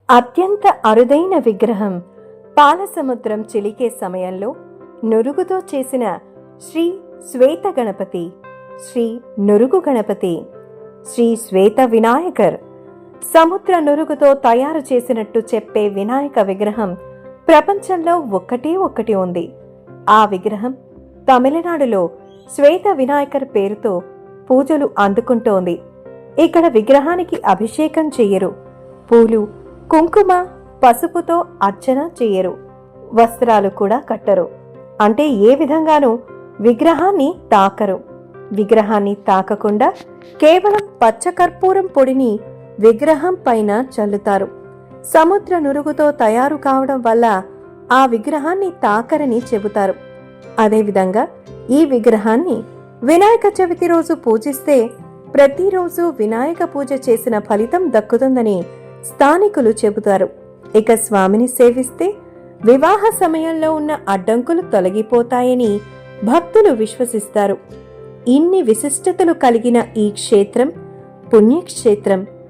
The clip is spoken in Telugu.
అత్యంత అరుదైన విగ్రహం పాలసముద్రం చిలికే సమయంలో నురుగుతో చేసిన శ్రీ శ్వేత గణపతి, శ్రీ నురుగు గణపతి, శ్రీ శ్వేత వినాయకర్. సముద్ర నురుగుతో తయారు చేసినట్టు చెప్పే వినాయక విగ్రహం ప్రపంచంలో ఒక్కటి ఉంది. ఆ విగ్రహం తమిళనాడులో శ్వేత వినాయకర్ పేరుతో పూజలు అందుకుంటోంది. ఇక్కడ విగ్రహానికి అభిషేకం చెయ్యరు, పూలు కుంకుమ పసుపుతో అర్చన చెయ్యరు, వస్త్రాలు కూడా కట్టరు. అంటే ఏ విధంగానూ విగ్రహాన్ని తాకరు. విగ్రహాన్ని తాకకుండా కేవలం పచ్చకర్పూరం పొడిని విగ్రహం పైన చల్లుతారు. సముద్ర నురుగుతో తయారు కావడం వల్ల ఆ విగ్రహాన్ని తాకరని చెబుతారు. అదేవిధంగా ఈ విగ్రహాన్ని వినాయక చవితి రోజు పూజిస్తే ప్రతిరోజు వినాయక పూజ చేసిన ఫలితం దక్కుతుందని స్థానికులు చెబుతారు. ఇక స్వామిని సేవిస్తే వివాహ సమయంలో ఉన్న అడ్డంకులు తొలగిపోతాయని భక్తులు విశ్వసిస్తారు. ఇన్ని విశిష్టతలు కలిగిన ఈ క్షేత్రం పుణ్యక్షేత్రం.